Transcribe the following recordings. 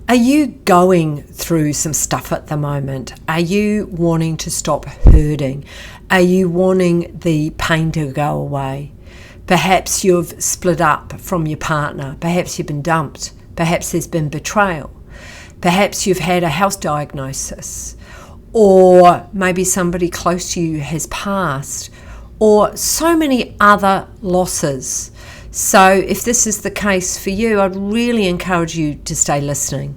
Are you going through some stuff at the moment? Are you wanting to stop hurting? Are you wanting the pain to go away? Perhaps you've split up from your partner. Perhaps you've been dumped. Perhaps there's been betrayal. Perhaps you've had a health diagnosis. Or maybe somebody close to you has passed. Or so many other losses. So if this is the case for you, I'd really encourage you to stay listening,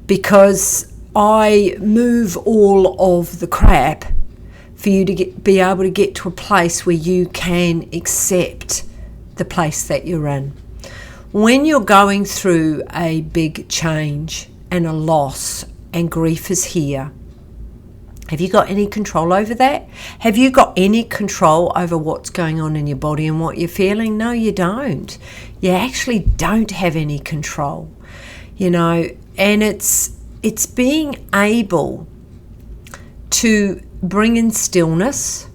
because I move all of the crap for you to be able to get to a place where you can accept the place that you're in. When you're going through a big change and a loss and grief is here, have you got any control over that? Have you got any control over what's going on in your body and what you're feeling? No, you don't. You actually don't have any control, and it's being able to bring in stillness,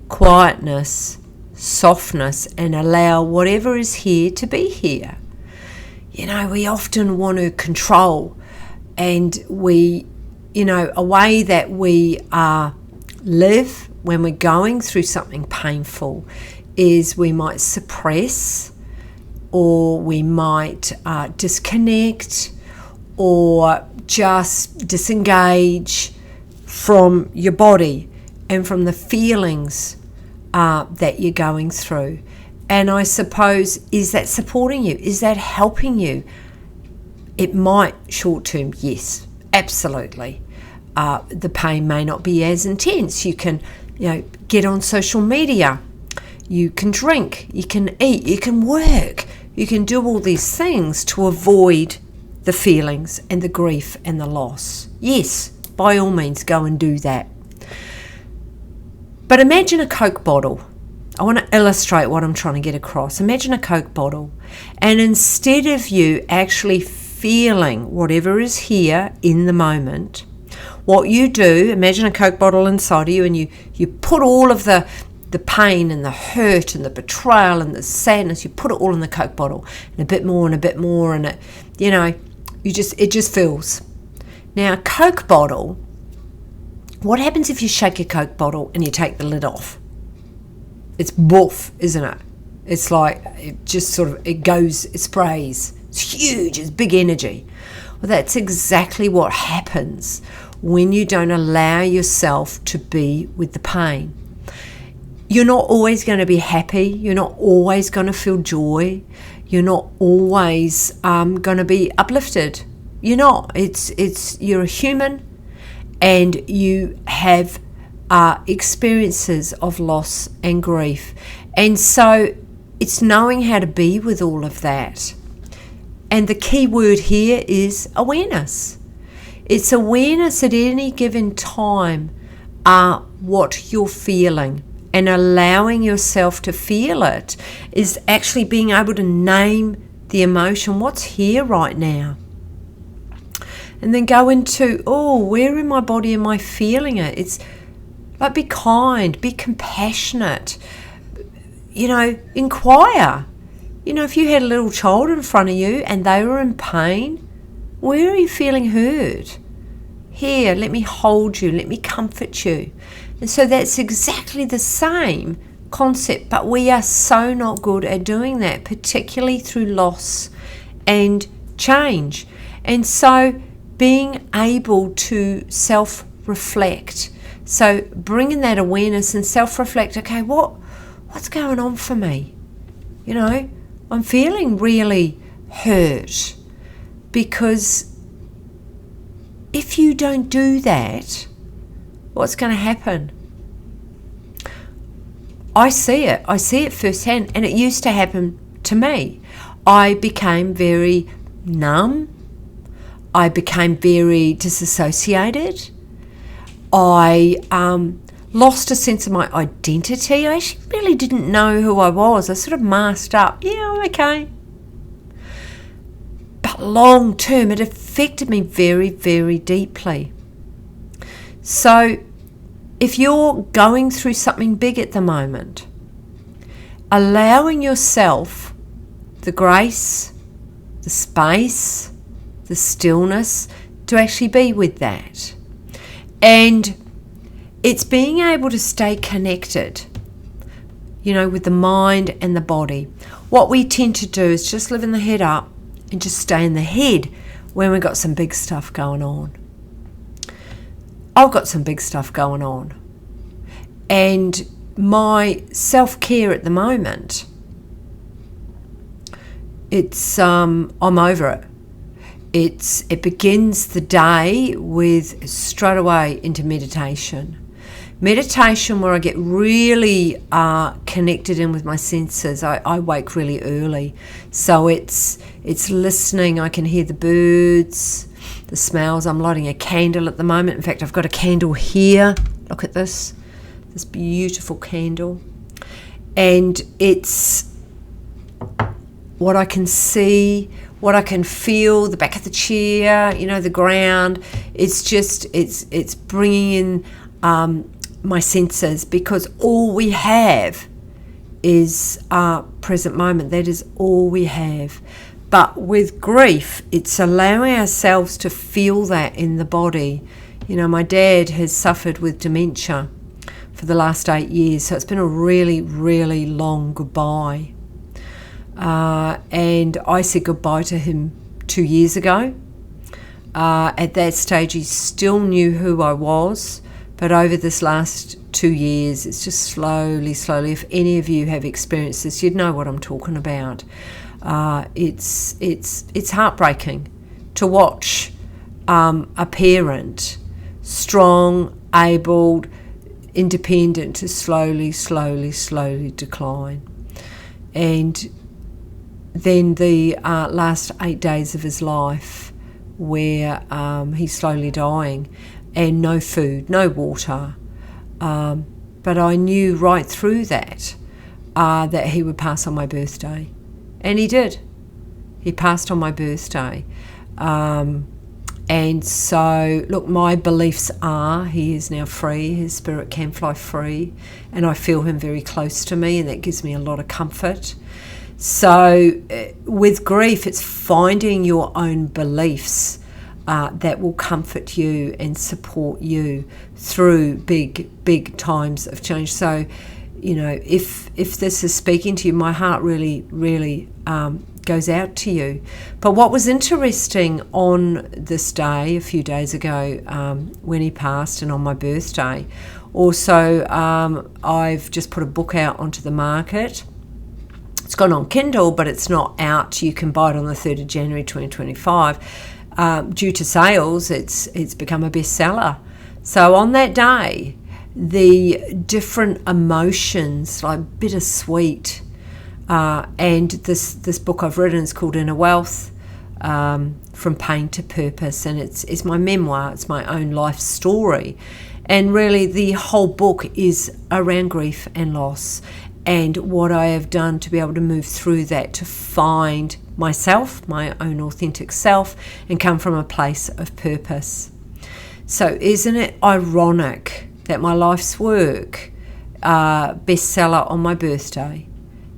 quietness, softness, and allow whatever is here to be here. We often want to control, and a way that we live when we're going through something painful is we might suppress, or we might disconnect, or just disengage from your body and from the feelings that you're going through. And I suppose, is that supporting you? Is that helping you? It might short term, yes, absolutely. The pain may not be as intense. You can, get on social media. You can drink, you can eat, you can work. You can do all these things to avoid the feelings and the grief and the loss. Yes, by all means, go and do that. But imagine a Coke bottle. I want to illustrate what I'm trying to get across. Imagine a Coke bottle, and instead of you actually feeling whatever is here in the moment, what you do, imagine a Coke bottle inside of you, and you put all of the pain and the hurt and the betrayal and the sadness, you put it all in the Coke bottle, and a bit more and a bit more, and it just fills. Now, a Coke bottle, what happens if you shake a Coke bottle and you take the lid off? It's boof, isn't it? It's like, it just sort of, it goes, it sprays. It's huge, it's big energy. Well, that's exactly what happens when you don't allow yourself to be with the pain. You're not always going to be happy. You're not always going to feel joy. You're not always going to be uplifted. You're not. You're a human, and you have experiences of loss and grief. And so it's knowing how to be with all of that. And the key word here is awareness. It's awareness at any given time what you're feeling, and allowing yourself to feel it is actually being able to name the emotion. What's here right now? And then go into, where in my body am I feeling it? It's like, be kind, be compassionate, inquire. If you had a little child in front of you and they were in pain, where are you feeling hurt? Here, let me hold you, let me comfort you. And so that's exactly the same concept, but we are so not good at doing that, particularly through loss and change. And so being able to self-reflect, so bringing that awareness and self-reflect, okay, what's going on for me? I'm feeling really hurt, because if you don't do that, what's going to happen? I see it firsthand, and it used to happen to me. I became very numb. I became very disassociated. I lost a sense of my identity. I actually really didn't know who I was. I sort of masked up. Yeah, I'm okay. But long term, it affected me very, very deeply. So if you're going through something big at the moment, allowing yourself the grace, the space, the stillness, to actually be with that. And it's being able to stay connected, with the mind and the body. What we tend to do is just live in the head up and just stay in the head when we've got some big stuff going on. I've got some big stuff going on. And my self-care at the moment, I'm over it. It begins the day with straight away into meditation. Meditation where I get really connected in with my senses. I wake really early. So it's listening. I can hear the birds, the smells. I'm lighting a candle at the moment. In fact, I've got a candle here. Look at this beautiful candle. And it's what I can see, what I can feel, the back of the chair, the ground. It's bringing in my senses, because all we have is our present moment. That is all we have. But with grief, it's allowing ourselves to feel that in the body. My dad has suffered with dementia for the last 8 years, so it's been a really, really long goodbye. And I said goodbye to him 2 years ago. At that stage, he still knew who I was, but over this last 2 years, it's just slowly, if any of you have experienced this, you'd know what I'm talking about. It's heartbreaking to watch a parent, strong, abled, independent, to slowly decline. And then the last 8 days of his life, where he's slowly dying, and no food, no water. But I knew right through that that he would pass on my birthday. And he did. He passed on my birthday. And so, look, my beliefs are he is now free. His spirit can fly free. And I feel him very close to me, and that gives me a lot of comfort. So with grief, it's finding your own beliefs that will comfort you and support you through big times of change. So, if this is speaking to you, my heart really goes out to you. But what was interesting on this day, a few days ago, when he passed, and on my birthday, also I've just put a book out onto the market. It's gone on Kindle, but it's not out. You can buy it on the 3rd of January 2025. Due to sales, it's become a bestseller. So on that day, the different emotions, like bittersweet, and this book I've written is called Inner Wealth, From Pain to Purpose, and it's my memoir, it's my own life story. And really the whole book is around grief and loss, and what I have done to be able to move through that, to find myself, my own authentic self, and come from a place of purpose. So isn't it ironic that my life's work, bestseller on my birthday,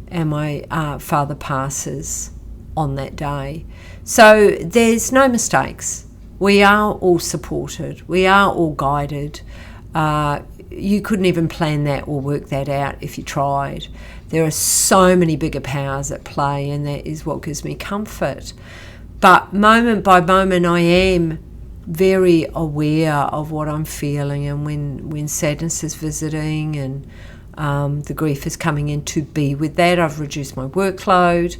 and my father passes on that day? So there's no mistakes. We are all supported. We are all guided. You couldn't even plan that or work that out if you tried. There are so many bigger powers at play, and that is what gives me comfort. But moment by moment, I am very aware of what I'm feeling, and when sadness is visiting and the grief is coming in, to be with that. I've reduced my workload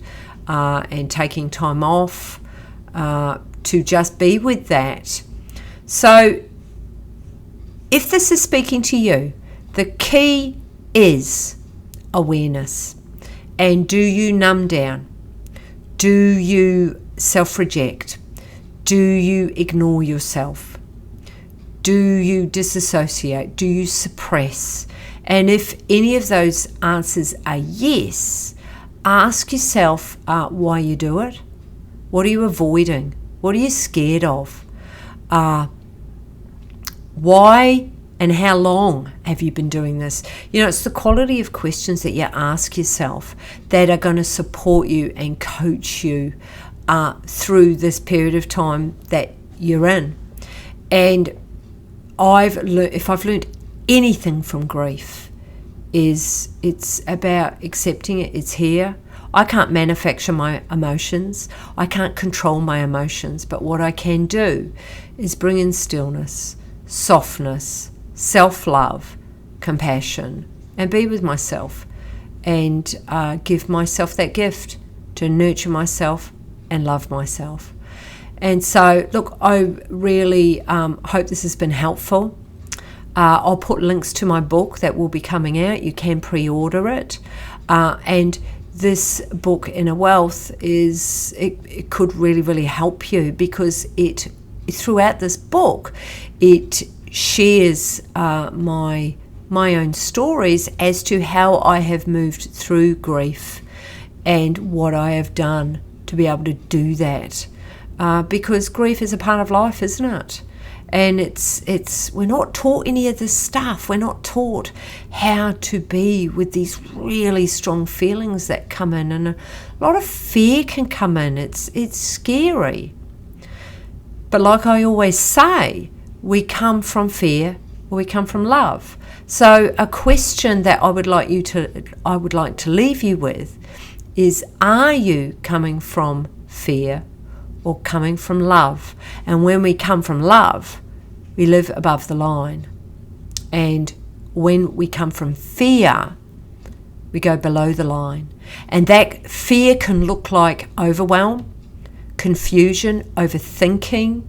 and taking time off to just be with that. So if this is speaking to you, the key is awareness. And do you numb down? Do you self-reject? Do you ignore yourself? Do you disassociate? Do you suppress? And if any of those answers are yes, ask yourself why you do it. What are you avoiding? What are you scared of? Why and how long have you been doing this? It's the quality of questions that you ask yourself that are going to support you and coach you through this period of time that you're in. And if I've learned anything from grief, is it's about accepting it. It's here. I can't manufacture my emotions. I can't control my emotions. But what I can do is bring in stillness, softness, self-love, compassion, and be with myself, and give myself that gift to nurture myself and love myself. And so, look, I really hope this has been helpful. I'll put links to my book that will be coming out. You can pre-order it. And this book, Inner Wealth, it could really, really help you, because throughout this book, it shares my own stories as to how I have moved through grief and what I have done to be able to do that. Because grief is a part of life, isn't it? And we're not taught any of this stuff. We're not taught how to be with these really strong feelings that come in, and a lot of fear can come in. It's scary. But like I always say, we come from fear or we come from love. So a question that I would like to leave you with is, are you coming from fear or coming from love? And when we come from love, we live above the line. And when we come from fear, we go below the line. And that fear can look like overwhelm, confusion, overthinking,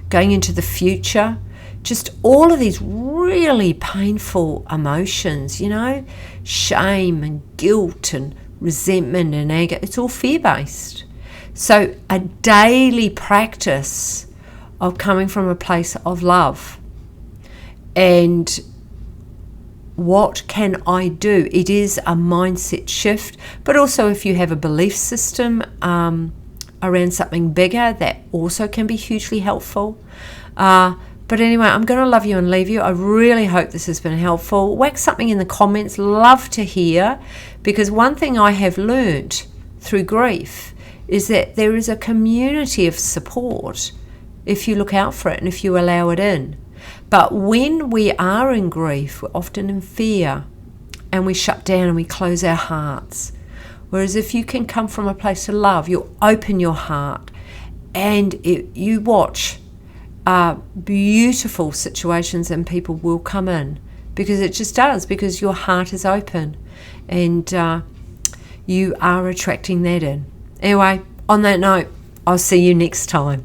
going into the future, just all of these really painful emotions, shame and guilt and resentment and anger. It's all fear-based. So a daily practice of coming from a place of love. And what can I do? It is a mindset shift, but also if you have a belief system around something bigger, that also can be hugely helpful. But anyway, I'm going to love you and leave you. I really hope this has been helpful. Whack something in the comments. Love to hear, because one thing I have learnt through grief is that there is a community of support if you look out for it and if you allow it in. But when we are in grief, we're often in fear and we shut down and we close our hearts. Whereas if you can come from a place of love, you'll open your heart and you watch beautiful situations and people will come in, because it just does, because your heart is open and you are attracting that in. Anyway, on that note, I'll see you next time.